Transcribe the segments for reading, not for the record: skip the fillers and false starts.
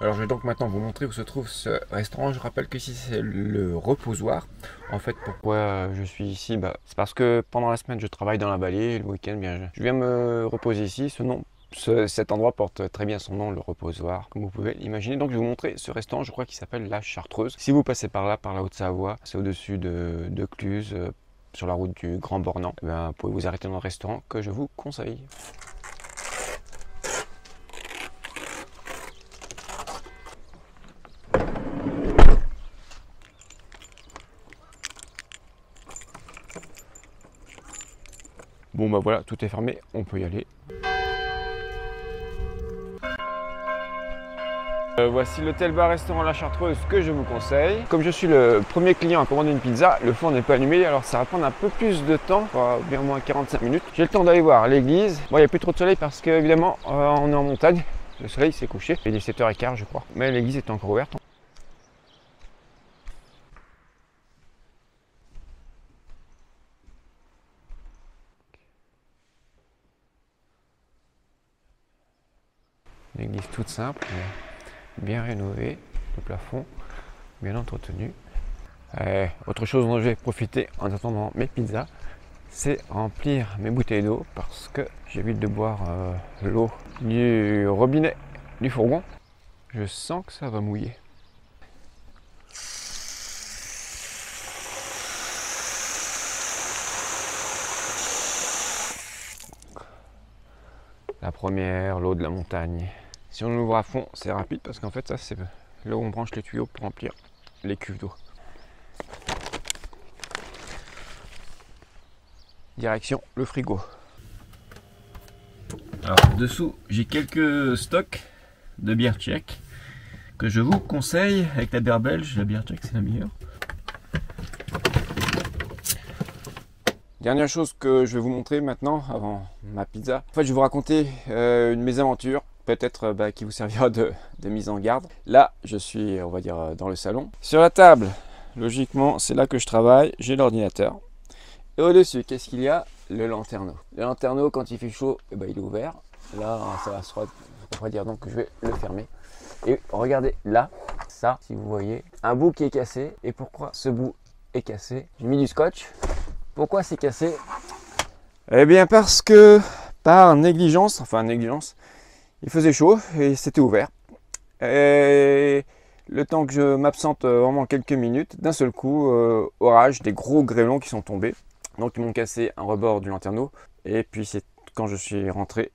Alors je vais donc maintenant vous montrer où se trouve ce restaurant. Je rappelle que ici c'est le reposoir. En fait, pourquoi je suis ici, c'est parce que pendant la semaine je travaille dans la vallée et le week-end je viens me reposer ici. Cet endroit porte très bien son nom, le reposoir, comme vous pouvez l'imaginer. Donc je vais vous montrer ce restaurant, je crois qu'il s'appelle La Chartreuse. Si vous passez par là, par la Haute-Savoie, c'est au-dessus de Cluse, sur la route du Grand Bornand, vous pouvez vous arrêter dans le restaurant que je vous conseille. Bon voilà, tout est fermé, on peut y aller. Voici l'hôtel bar restaurant La Chartreuse que je vous conseille. Comme je suis le premier client à commander une pizza, le four n'est pas allumé, alors ça va prendre un peu plus de temps, bien moins 45 minutes. J'ai le temps d'aller voir l'église. Bon, il n'y a plus trop de soleil parce que évidemment on est en montagne. Le soleil s'est couché, il est 7h15 je crois. Mais l'église est encore ouverte. Une église toute simple, mais bien rénovée, le plafond bien entretenu. Autre chose dont je vais profiter en attendant mes pizzas, c'est remplir mes bouteilles d'eau parce que j'évite de boire l'eau du robinet du fourgon. Je sens que ça va mouiller. La première, l'eau de la montagne. Si on l'ouvre à fond, c'est rapide parce qu'en fait, ça c'est là où on branche les tuyaux pour remplir les cuves d'eau. Direction le frigo. Alors dessous, j'ai quelques stocks de bière tchèque que je vous conseille avec la bière belge. La bière tchèque, c'est la meilleure. Dernière chose que je vais vous montrer maintenant avant ma pizza. En fait, je vais vous raconter une mésaventure, peut-être qui vous servira de mise en garde. Là, je suis, on va dire, dans le salon. Sur la table, logiquement, c'est là que je travaille. J'ai l'ordinateur. Et au-dessus, qu'est-ce qu'il y a? Le lanterneau. Le lanterneau, quand il fait chaud, il est ouvert. Là, ça va se refroidir, donc je vais le fermer. Et regardez là, ça, si vous voyez, un bout qui est cassé. Et pourquoi ce bout est cassé? J'ai mis du scotch. Pourquoi c'est cassé? Eh bien parce que par négligence, il faisait chaud et c'était ouvert. Et le temps que je m'absente vraiment quelques minutes, d'un seul coup, orage, des gros grêlons qui sont tombés. Donc ils m'ont cassé un rebord du lanterneau. Et puis c'est quand je suis rentré,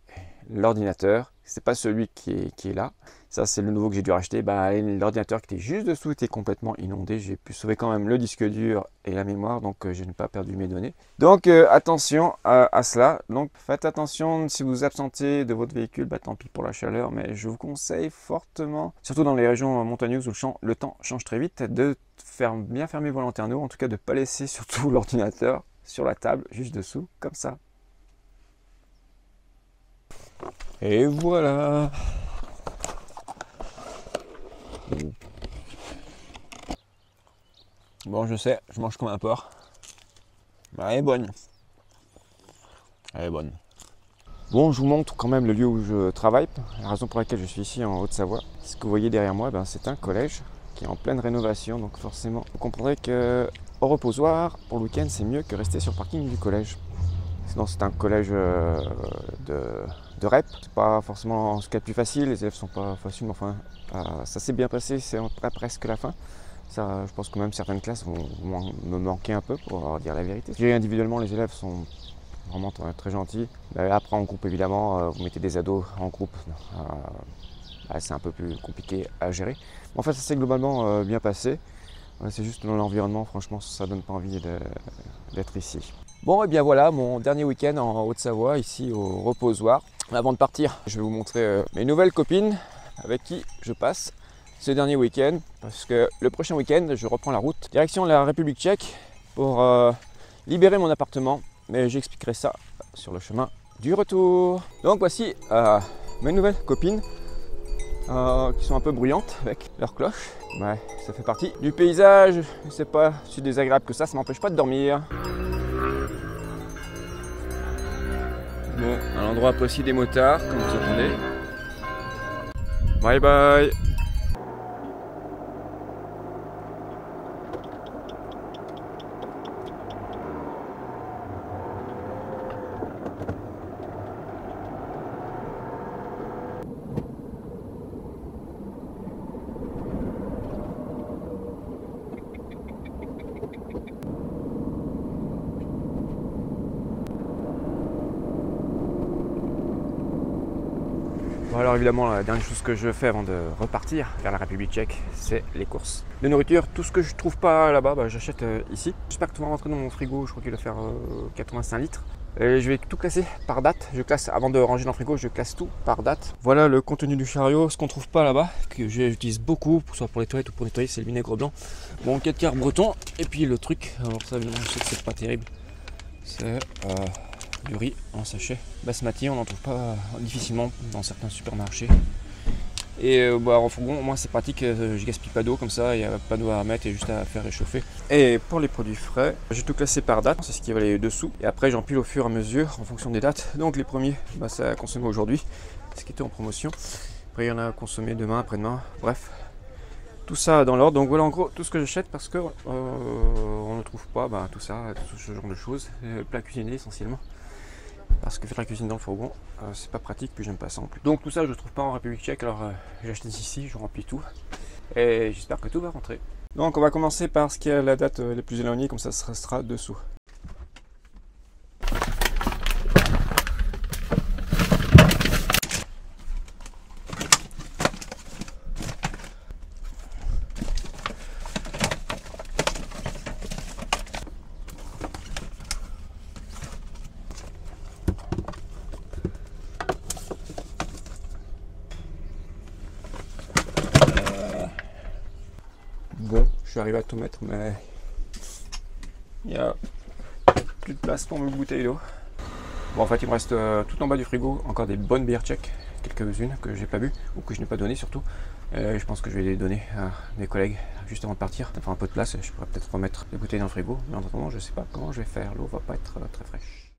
l'ordinateur, c'est pas celui qui est là. Ça c'est le nouveau que j'ai dû racheter. L'ordinateur qui était juste dessous était complètement inondé. J'ai pu sauver quand même le disque dur et la mémoire, donc je n'ai pas perdu mes données. Donc attention à cela. Donc faites attention si vous vous absentez de votre véhicule, tant pis pour la chaleur, mais je vous conseille fortement, surtout dans les régions montagneuses où le temps change très vite, de bien fermer vos lanterneaux, en tout cas de ne pas laisser surtout l'ordinateur sur la table, juste dessous, comme ça. Et voilà. Bon, je sais, je mange comme un porc. Elle est bonne. Elle est bonne. Bon, je vous montre quand même le lieu où je travaille. La raison pour laquelle je suis ici en Haute-Savoie. Ce que vous voyez derrière moi, c'est un collège qui est en pleine rénovation. Donc forcément, vous comprendrez qu'au reposoir, pour le week-end, c'est mieux que rester sur le parking du collège. Sinon, c'est un collège de REP. C'est pas forcément ce qu'il y a de plus facile. Les élèves sont pas faciles, mais enfin, ça s'est bien passé. C'est presque la fin. Ça, je pense que même certaines classes vont me manquer un peu, pour dire la vérité. Je dirais individuellement, les élèves sont vraiment très gentils. Après, en groupe, évidemment, vous mettez des ados en groupe. C'est un peu plus compliqué à gérer. En fait, ça s'est globalement bien passé. C'est juste dans l'environnement, franchement, ça donne pas envie d'être ici. Bon, et bien voilà, mon dernier week-end en Haute-Savoie, ici au reposoir. Avant de partir, je vais vous montrer mes nouvelles copines avec qui je passe ce dernier week-end, parce que le prochain week-end, je reprends la route direction la République tchèque pour libérer mon appartement, mais j'expliquerai ça sur le chemin du retour. Donc voici mes nouvelles copines qui sont un peu bruyantes avec leurs cloches. Ouais, ça fait partie du paysage, c'est pas si désagréable que ça m'empêche pas de dormir. Bon, à l'endroit précis des motards, comme vous entendez. Bye bye. Bon, alors évidemment, la dernière chose que je fais avant de repartir vers la République tchèque, c'est les courses de nourriture. Tout ce que je trouve pas là-bas, j'achète ici. J'espère que tout va rentrer dans mon frigo. Je crois qu'il va faire 85 litres. Et je vais tout classer par date. Je classe, avant de ranger dans le frigo, je classe tout par date. Voilà le contenu du chariot. Ce qu'on trouve pas là-bas, que j'utilise beaucoup, soit pour les toilettes ou pour nettoyer, c'est le vinaigre blanc. Bon, 4 quarts breton. Et puis le truc, alors ça évidemment, je sais que c'est pas terrible. C'est du riz en sachet basmati, on n'en trouve pas difficilement dans certains supermarchés. Et en fourgon, moi c'est pratique, je gaspille pas d'eau comme ça, il n'y a pas d'eau à mettre et juste à faire réchauffer. Et pour les produits frais, j'ai tout classé par date, c'est ce qui va aller dessous. Et après j'empile au fur et à mesure en fonction des dates. Donc les premiers, c'est à consommer aujourd'hui, ce qui était en promotion. Après il y en a à consommer demain, après-demain, bref. Tout ça dans l'ordre, donc voilà en gros tout ce que j'achète parce que on ne trouve pas tout ça, tout ce genre de choses, plat cuisiné essentiellement. Parce que faire la cuisine dans le fourgon, c'est pas pratique, puis j'aime pas ça en plus. Donc tout ça je ne trouve pas en République tchèque, alors j'ai acheté ici, je remplis tout. Et j'espère que tout va rentrer. Donc on va commencer par ce qui est la date la plus éloignée, comme ça restera dessous. Bon, je suis arrivé à tout mettre, mais il n'y a plus de place pour mes bouteilles d'eau. Bon, en fait, il me reste tout en bas du frigo encore des bonnes bières tchèques, quelques-unes que j'ai pas bu ou que je n'ai pas donné surtout. Je pense que je vais les donner à mes collègues juste avant de partir. Ça fera un peu de place, je pourrais peut-être remettre les bouteilles dans le frigo, mais en attendant, je sais pas comment je vais faire. L'eau va pas être très fraîche.